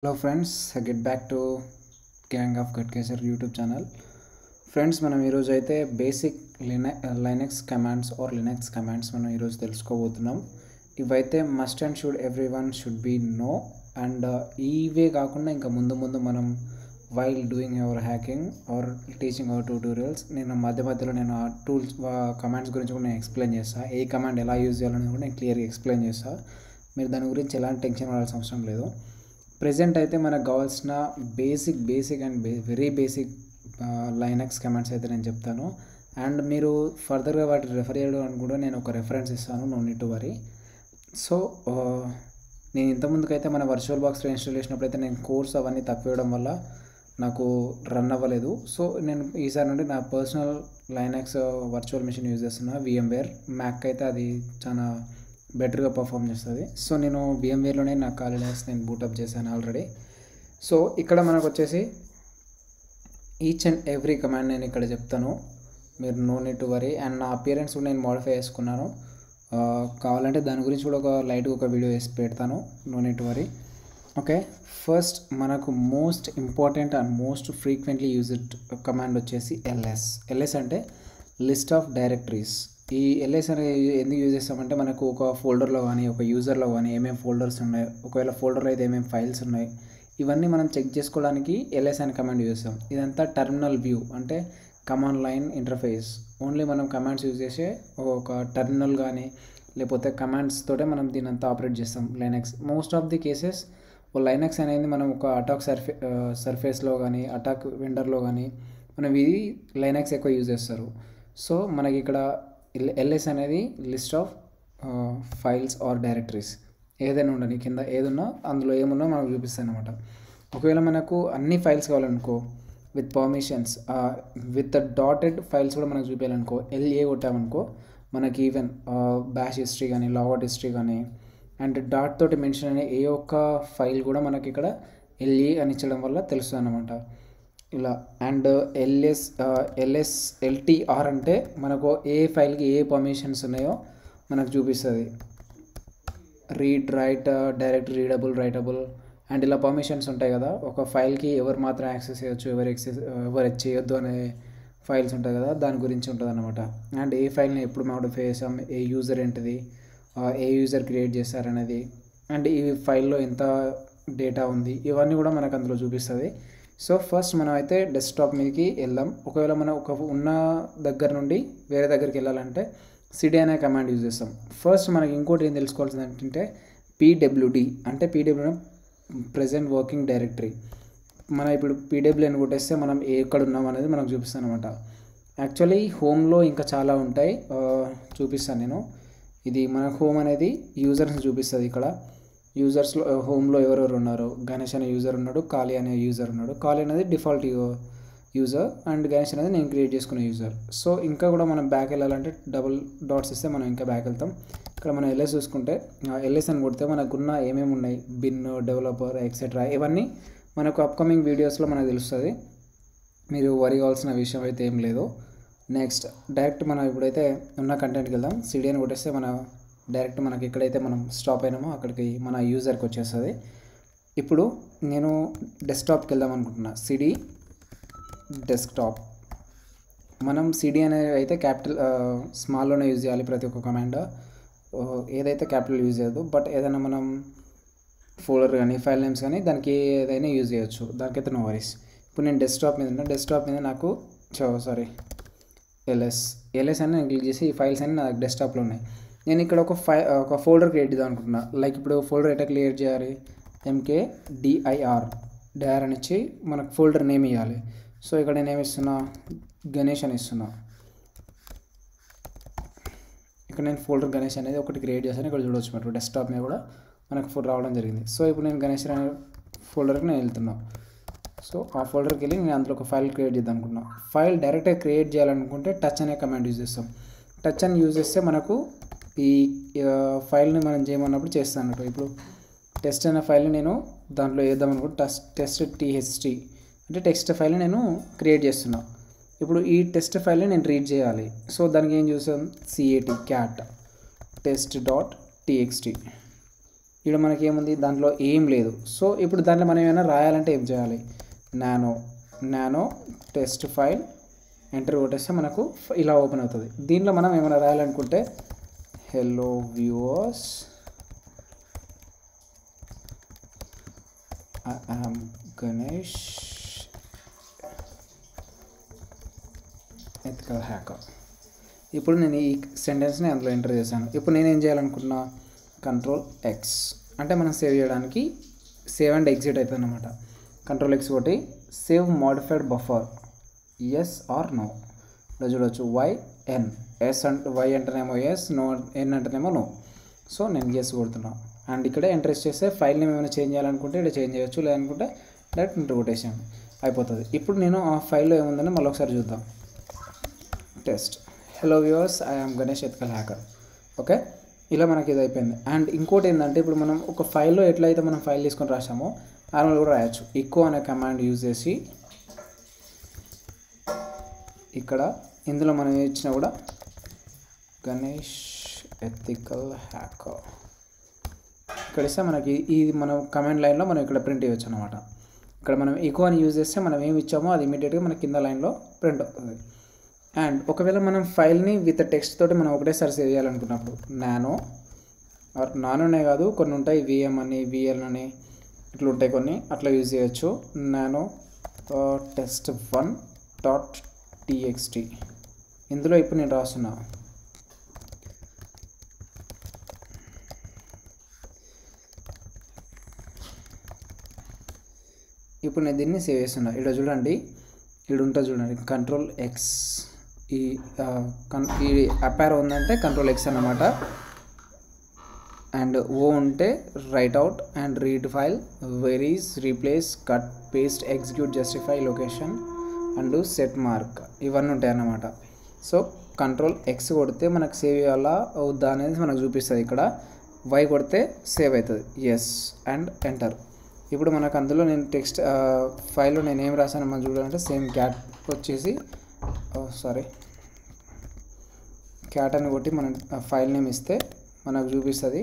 Hello friends, I get back to Gang of Gutkaser YouTube channel. Friends మనం ఈరోజు అయితే basic Linux commands or Linux commands మనం ఈరోజు తెలుసుకోబోతున్నాం. ఇవైతే must and should everyone should be know. And ఇవే కాకుండా ఇంకా ముందు మనం while doing our hacking or teaching our tutorials నేను మధ్యలో నేను ఆ టూల్స్ కమాండ్స్ గురించి కూడా నేను ఎక్స్ప్లెయిన్ చేస్తాను. ఏ కమాండ్ ఎలా యూజ్ చేయాలని కూడా నేను క్లియర్గా ఎక్స్ప్లెయిన్ చేస్తాను. మీరు దాని గురించి ఎలాంటి టెన్షన్ పడాల్సిన అవసరం లేదు. ప్రెజెంట్ అయితే మనకు కావాల్సిన basic and very basic Linux commands అయితే నేను చెప్తాను. అండ్ మీరు ఫర్దర్గా వాటిని రెఫర్ చేయడం కూడా నేను ఒక రెఫరెన్స్ ఇస్తాను, no need to worry. So నేను ఇంతకుముందుకైతే మన వర్చువల్ బాక్స్లో ఇన్స్టాల్ చేసినప్పుడైతే నేను కోర్స్ అవన్నీ తప్పివ్వడం వల్ల నాకు రన్ అవ్వలేదు. సో నేను ఈసారి నుండి నా personal Linux virtual machine use చేస్తున్నా, VMware. మ్యాక్ అయితే అది చాలా బెటర్గా పర్ఫామ్ చేస్తుంది. సో నేను VMwareలోనే నా కాలేజ్ నేను బూటప్ చేశాను ఆల్రెడీ. సో ఇక్కడ మనకు వచ్చేసి ఈచ్ అండ్ ఎవ్రీ కమాండ్ నేను ఇక్కడ చెప్తాను, మీరు no need to worry. And నా అపియరెన్స్ కూడా నేను మోడిఫై చేసుకున్నాను, కావాలంటే దాని గురించి కూడా ఒక వీడియో వేసి పెడతాను, no need to worry. Okay, first మనకు most important and most frequently used command వచ్చేసి LS అంటే లిస్ట్ ఆఫ్ డైరెక్టరీస్. ఈ LS అనేది ఎందుకు యూజ్ చేస్తామంటే మనకు ఒక ఫోల్డర్లో కానీ ఒక యూజర్లో కానీ ఏమేమి ఫోల్డర్స్ ఉన్నాయి, ఒకవేళ ఫోల్డర్లో అయితే ఏమేమి ఫైల్స్ ఉన్నాయి, ఇవన్నీ మనం చెక్ చేసుకోవడానికి LS అనే కమాండ్ యూజ్ చేస్తాం. ఇదంతా టెర్మినల్ వ్యూ అంటే కమాండ్ లైన్ ఇంటర్ఫేస్. ఓన్లీ మనం కమాండ్స్ యూజ్ చేసే ఒక టెర్మినల్ కానీ లేకపోతే కమాండ్స్ తోటే మనం దీని అంతా ఆపరేట్ చేస్తాం Linux. Most of the cases Linux అనేది మనం ఒక అటాక్ సర్ఫేస్లో కానీ అటాక్ వెండర్లో కానీ మనం ఇది లైనక్స్ ఎక్కువ యూజ్ చేస్తారు. సో మనకి ఇక్కడ LS అనేది list of files or directories. ఏదైనా ఉండని కింద ఏదున్నా అందులో ఏమున్నా మనకు చూపిస్తాయి అనమాట. ఒకవేళ మనకు అన్ని ఫైల్స్ కావాలనుకో with permissions with dotted files కూడా మనకు చూపించాలనుకో LA కొట్టామనుకో మనకి ఈవెన్ బ్యాష్ హిస్టరీ కానీ లాగౌట్ హిస్టరీ కానీ అండ్ డాట్ తోటి మెన్షన్ అనే ఏ ఒక్క ఫైల్ కూడా మనకి ఇక్కడ LA అని ఇచ్చడం వల్ల తెలుస్తుంది అనమాట ఇలా. అండ్ LTR అంటే మనకు ఏ ఫైల్కి ఏ పర్మిషన్స్ ఉన్నాయో మనకు చూపిస్తుంది. Read, right, direct, readable, writable and ఇలా పర్మిషన్స్ ఉంటాయి కదా. ఒక ఫైల్కి ఎవరు మాత్రం యాక్సెస్ చేయొచ్చు, ఎవరు చేయొద్దు అనే ఫైల్స్ ఉంటాయి కదా, దాని గురించి ఉంటుంది అనమాట. అండ్ ఏ ఫైల్ని ఎప్పుడు మోడిఫై చేసాం, ఏ యూజర్ ఏంటిది, ఏ యూజర్ క్రియేట్ చేశారనేది, అండ్ ఈ ఫైల్లో ఎంత డేటా ఉంది, ఇవన్నీ కూడా మనకు అందులో చూపిస్తుంది. సో ఫస్ట్ మనం అయితే డెస్క్టాప్ మీదకి వెళ్దాం. ఒకవేళ మనం ఉన్న దగ్గర నుండి వేరే దగ్గరికి వెళ్ళాలంటే cd అనే కమాండ్ యూజ్ చేస్తాం. ఫస్ట్ మనకి ఇంకోటి ఏం తెలుసుకోవాల్సింది ఏంటంటే PWD అంటే PWD ప్రెజెంట్ వర్కింగ్ డైరెక్టరీ. మనం ఇప్పుడు PWD అని కొట్టేస్తే మనం ఎక్కడ ఉన్నాం అనేది మనకు చూపిస్తాను అనమాట. యాక్చువల్లీ హోమ్లో ఇంకా చాలా ఉంటాయి, చూపిస్తాను నేను. ఇది మన హోమ్ అనేది యూజర్స్ని చూపిస్తుంది. ఇక్కడ యూజర్స్లో హోమ్లో ఎవరెవరు ఉన్నారు, గణేష్ అనే యూజర్ ఉన్నాడు, కాళీ అనే యూజర్ ఉన్నాడు. కాళీ అనేది డిఫాల్ట్ యూజర్ అండ్ గణేష్ అనేది నేను క్రియేట్ చేసుకునే యూజర్. సో ఇంకా కూడా మనం బ్యాక్ వెళ్ళాలంటే డబుల్ డాట్స్ ఇస్తే మనం ఇంకా బ్యాక్ వెళ్తాం. ఇక్కడ మనం LS చూసుకుంటే LS అని కొడితే మనకున్న ఏమేమి ఉన్నాయి, బిన్, డెవలపర్, ఎక్సెట్రా, ఇవన్నీ మనకు అప్కమింగ్ వీడియోస్లో మనకు తెలుస్తుంది. మీరు వరి కావాల్సిన విషయం అయితే ఏం లేదు. నెక్స్ట్ డైరెక్ట్ మనం ఇప్పుడైతే ఉన్న కంటెంట్కి వెళ్దాం. cd అని కొట్టేస్తే డైరెక్ట్ మనకి ఎక్కడైతే మనం స్టాప్ అయినామో అక్కడికి మన యూజర్కి వచ్చేస్తుంది. ఇప్పుడు నేను డెస్క్టాప్కి వెళ్దాం అనుకుంటున్నా, cd డెస్క్టాప్. మనం cd అనేది అయితే క్యాపిటల్ స్మాల్లోనే యూజ్ చేయాలి ప్రతి ఒక్క కమాండ్, ఏదైతే క్యాపిటల్ యూజ్ చేయదు. బట్ ఏదైనా మనం ఫోల్డర్ కానీ ఫైల్ నేమ్స్ కానీ దానికి ఏదైనా యూజ్ చేయొచ్చు, దానికైతే నో వరీస్. ఇప్పుడు నేను డెస్క్టాప్ మీద నాకు LS అని నేను క్లిక్ చేసి ఈ ఫైల్స్ అన్ని నా డెస్క్టాప్లో ఉన్నాయి. నేను ఇక్కడ ఒక ఫోల్డర్ క్రియేట్ చేద్దాం అనుకుంటున్నా. లైక్ ఇప్పుడు ఫోల్డర్ ఎట్లా క్రియేట్ చేయాలి, MKDIR అని ఇచ్చి మనకు ఫోల్డర్ నేమ్ ఇవ్వాలి. సో ఇక్కడ నేను ఏమి ఇస్తున్నా, గణేష్ అని ఇస్తున్నా. ఇక్కడ నేను ఫోల్డర్ గణేష్ అనేది ఒకటి క్రియేట్ చేశాను. ఇక్కడ చూడవచ్చు మీరు డెస్క్టాప్ మీద కూడా మనకు రావడం జరిగింది. సో ఇప్పుడు నేను గణేష్ అనే ఫోల్డర్కి నేను వెళ్తున్నా. సో ఆ ఫోల్డర్కి వెళ్ళి నేను అందులో ఒక ఫైల్ క్రియేట్ చేద్దాం అనుకున్నా. ఫైల్ డైరెక్ట్గా క్రియేట్ చేయాలనుకుంటే టచ్ అనే కమాండ్ యూజ్ చేస్తాం. టచ్ అని యూజ్ చేస్తే మనకు ఈ ఫైల్ని మనం చేయమన్నప్పుడు చేస్తాను అన్నట్టు. ఇప్పుడు టెస్ట్ అనే ఫైల్ని నేను దాంట్లో వేద్దాం అనుకుంటే టెస్ట్ TXT అంటే టెక్స్ట్ ఫైల్ని నేను క్రియేట్ చేస్తున్నా. ఇప్పుడు ఈ టెస్ట్ ఫైల్ని నేను రీడ్ చేయాలి. సో దానికి ఏం చూసాం, CAT test.txt. ఇక్కడ మనకి ఏముంది, దాంట్లో ఏం లేదు. సో ఇప్పుడు దాంట్లో మనం ఏమైనా రాయాలంటే ఏం చేయాలి, నానో టెస్ట్ ఫైల్ ఎంటర్ కొట్టేస్తే మనకు ఇలా ఓపెన్ అవుతుంది. దీంట్లో మనం ఏమైనా రాయాలనుకుంటే hello viewers, I am Ganesh ethical hacker. ఇప్పుడు నేను ఈ సెంటెన్స్ని అందులో ఎంటర్ చేశాను. ఇప్పుడు నేను ఏం చేయాలనుకుంటున్నా, కంట్రోల్ ఎక్స్ అంటే మనం సేవ్ చేయడానికి సేవ్ అండ్ ఎగ్జిట్ అవుతుంది అన్నమాట. కంట్రోల్ ఎక్స్ కొట్టి save modified buffer yes or no ఇలా చూడవచ్చు. YN ఎస్ అంటే Y అంటేనేమో ఎస్, నో N అంటేనేమో నో. సో నేను ఎస్ కొడుతున్నా అండ్ ఇక్కడ ఎంటర్ చేస్తే ఫైల్ నేమ్ ఏమైనా చేంజ్ చేయాలనుకుంటే ఇక్కడ చేంజ్ చేయొచ్చు, లేదనుకుంటే డైరెక్ట్ ఎంటర్ కొట్టేసాను అయిపోతుంది. ఇప్పుడు నేను ఆ ఫైల్లో ఏముందని మళ్ళీ ఒకసారి చూద్దాం. Test hello viewers, I am Ganesh ethical hacker. Okay, ఇలా మనకి ఇది అయిపోయింది. అండ్ ఇంకోటి ఏంటంటే, ఇప్పుడు మనం ఒక ఫైల్లో ఎట్లయితే మనం ఫైల్ తీసుకొని రాసామో నార్మల్ కూడా రాయొచ్చు. echo అనే కమాండ్ యూజ్ చేసి ఇక్కడ ఇందులో మనం ఇచ్చినా కూడా గణేష్ ఎథికల్ హ్యాకర్ ఇక్కడ ఇస్తే మనకి ఇది మనం కమాండ్ లైన్లో మనం ఇక్కడ ప్రింట్ చేయవచ్చు అనమాట. ఇక్కడ మనం echo అని యూజ్ చేస్తే మనం ఏమి ఇచ్చామో అది ఇమీడియట్గా మన కింద లైన్లో ప్రింట్ అవుతుంది. అండ్ ఒకవేళ మనం ఫైల్ని విత్ టెక్స్ట్ తోటి మనం ఒకటేసారి సేవ్ చేయాలనుకున్నప్పుడు నానోనే కాదు, కొన్ని ఉంటాయి VM అని VL అని ఇట్లా ఉంటాయి కొన్ని, అట్లా యూజ్ చేయొచ్చు. నానో test1.txt ఇందులో ఇప్పుడు నేను రాస్తున్నా. ఇప్పుడు నేను దీన్ని సేవ్ చేస్తున్నా. ఇక్కడ చూడండి, ఇక్కడ ఉంటుంది చూడండి, కంట్రోల్ ఎక్స్. ఈ అపారో ఉందంటే కంట్రోల్ ఎక్స్ అన్నమాట. అండ్ ఓ ఉంటే write out and read file, where is, replace, cut, paste, execute, justify, location and set mark ఇవన్నీ ఉంటాయి అన్నమాట. సో కంట్రోల్ ఎక్స్ కొడితే మనకు సేవ్ చేయాలా వద్దా అనేది మనకు చూపిస్తుంది. ఇక్కడ వై కొడితే సేవ్ అవుతుంది. Yes and enter. ఇప్పుడు మనకు అందులో నేను టెక్స్ట్ ఫైల్లో నేను ఏం రాసాను మనం చూడాలంటే సేమ్ క్యాట్ వచ్చేసి క్యాట్ అని కొట్టి మనం ఫైల్ నేమ్ ఇస్తే మనకు చూపిస్తుంది.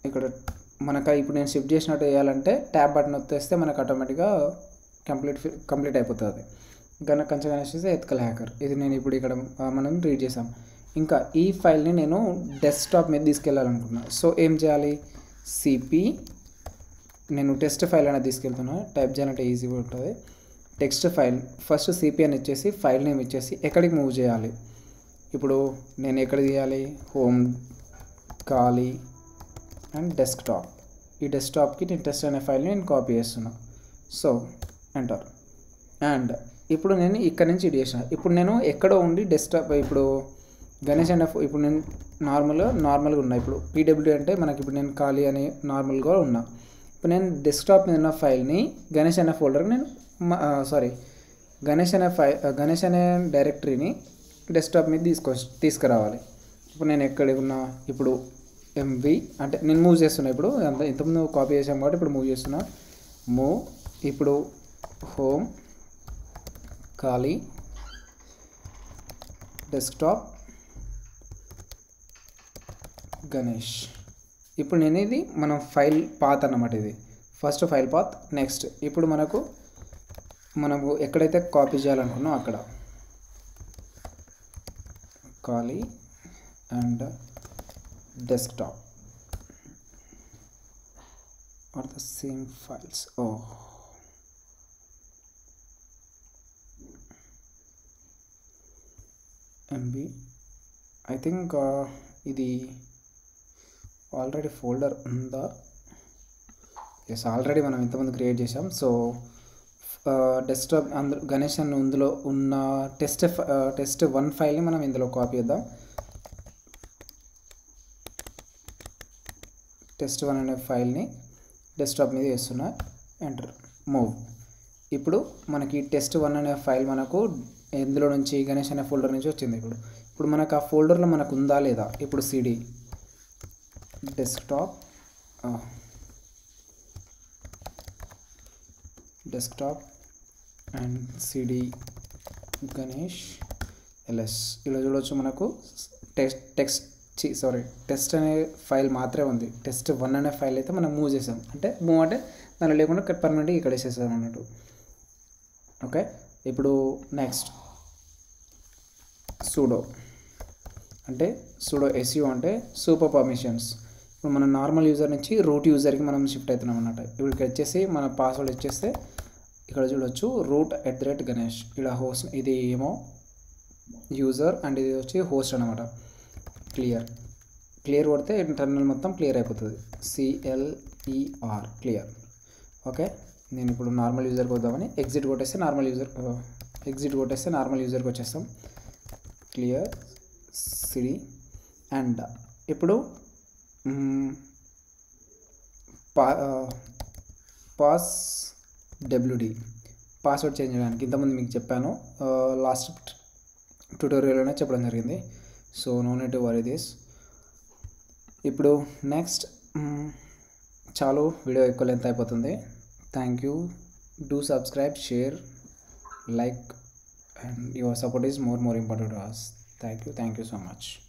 ఇక్కడ మనకు ఇప్పుడు నేను షిఫ్ట్ చేసినట్టు వేయాలంటే ట్యాబ్ బటన్ వచ్చేస్తే మనకు ఆటోమేటిక్గా కంప్లీట్ అయిపోతుంది. గణేష్ చేస్తే ఎథికల్ హ్యాకర్ ఇది నేను ఇప్పుడు ఇక్కడ మనం రీడ్ చేసాం. ఇంకా ఈ ఫైల్ని నేను డెస్క్టాప్ మీద తీసుకెళ్ళాలనుకుంటున్నాను. సో ఏం చేయాలి, సిపి నేను టెస్ట్ ఫైల్ అనేది తీసుకెళ్తున్నాను. టైప్ చేయాలంటే ఈజీగా ఉంటుంది. టెక్స్ట్ ఫైల్ ఫస్ట్ సిపి అని ఇచ్చేసి ఫైల్ నేమ్ ఇచ్చేసి ఎక్కడికి మూవ్ చేయాలి. ఇప్పుడు నేను ఎక్కడ తీయాలి, హోమ్, ఖాళీ అండ్ డెస్క్టాప్. ఈ డెస్క్టాప్కి నేను టెస్ట్ అనే ఫైల్ని నేను కాపీ చేస్తున్నా. So enter. అండ్ ఇప్పుడు నేను ఇక్కడ నుంచి ఇది చేసిన. ఇప్పుడు నేను ఎక్కడో ఉండి డెస్క్టాప్ ఇప్పుడు గణేష్ అండ్ ఇప్పుడు నేను నార్మల్గా ఉన్నా. ఇప్పుడు PW అంటే మనకి ఇప్పుడు నేను ఖాళీ అని నార్మల్గా ఉన్నా. ఇప్పుడు నేను డెస్క్టాప్ మీద ఉన్న ఫైల్ని గణేష్ అనే ఫోల్డర్కి నేను గణేష్ అనే డైరెక్టరీని డెస్క్టాప్ మీద తీసుకురావాలి. ఇప్పుడు నేను ఎక్కడ ఉన్నా, ఇప్పుడు MV అంటే నేను మూవ్ చేస్తున్నా. ఇప్పుడు ఇంతకుముందు కాపీ చేసాం కాబట్టి ఇప్పుడు మూవ్ చేస్తున్నా. మూవ్ ఇప్పుడు హోమ్, ఖాళీ, డెస్క్టాప్, గణేష్. ఇప్పుడు నేను ఇది మనం ఫైల్ పాత్ అన్నమాట. ఇది ఫస్ట్ ఫైల్ పాత్. నెక్స్ట్ ఇప్పుడు మనము ఎక్కడైతే కాపీ చేయాలనుకున్నాం అక్కడ ఖాళీ and desktop are the same files. MB I think ఇది ఆల్రెడీ ఫోల్డర్ ఉందా? ఎస్, ఆల్రెడీ మనం ఇంతకుముందు క్రియేట్ చేసాం. సో డెస్క్టాప్ గణేష్ అన్న ఇందులో ఉన్న టెస్ట్ 1 ఫైల్ని మనం ఇందులో కాపీ చేద్దాం. టెస్ట్ 1 అనే ఫైల్ని డెస్క్టాప్ మీద వేస్తున్నా. Enter, move. ఇప్పుడు మనకి టెస్ట్ 1 అనే ఫైల్ మనకు ఇందులో నుంచి గణేష్ అనే ఫోల్డర్ నుంచి వచ్చింది. ఇప్పుడు మనకు ఆ ఫోల్డర్లో మనకు ఉందా లేదా. ఇప్పుడు CD desktop and CD Ganesh LS ఇలా చూడవచ్చు. మనకు సారీ, టెస్ట్ అనే ఫైల్ మాత్రమే ఉంది. టెస్ట్ 1 అనే ఫైల్ అయితే మనం మూవ్ చేసాం, అంటే మూవ్ అంటే దానిలో లేకుండా పర్మనెంట్గా ఇక్కడ వేసేసాం అన్నట్టు. ఓకే, ఇప్పుడు నెక్స్ట్ సూడో అంటే sudo అంటే సూపర్ పర్మిషన్స్. ఇప్పుడు మనం నార్మల్ యూజర్ నుంచి రూట్ యూజర్కి మనం షిఫ్ట్ అవుతున్నాం అన్నమాట. ఇప్పుడు ఇక్కడ వచ్చేసి మన పాస్వర్డ్ ఇచ్చేస్తే ఇక్కడ చూడొచ్చు root@ganesh. ఇక్కడ హోస్ట్, ఇది ఏమో యూజర్ అండ్ ఇది వచ్చి హోస్ట్ అనమాట. క్లియర్ కొడితే ఇంటర్నల్ మొత్తం క్లియర్ అయిపోతుంది. CLER clear. ఓకే, నేను ఇప్పుడు నార్మల్ యూజర్కి వద్దామని ఎగ్జిట్ కొట్టేస్తే నార్మల్ యూజర్కి వచ్చేస్తాం. Clear CD. అండ్ ఇప్పుడు పాస్ WD పాస్వర్డ్ చేంజ్ చేయడానికి ఇంతకుముందు మీకు చెప్పాను, లాస్ట్ ట్యూటోరియల్లోనే చెప్పడం జరిగింది. So no need to worry this. ఇప్పుడు నెక్స్ట్ చాలు, వీడియో ఎక్కువ లెంత్ అయిపోతుంది. Thank you. Do subscribe, share, like, and your support is more important to us. Thank you so much.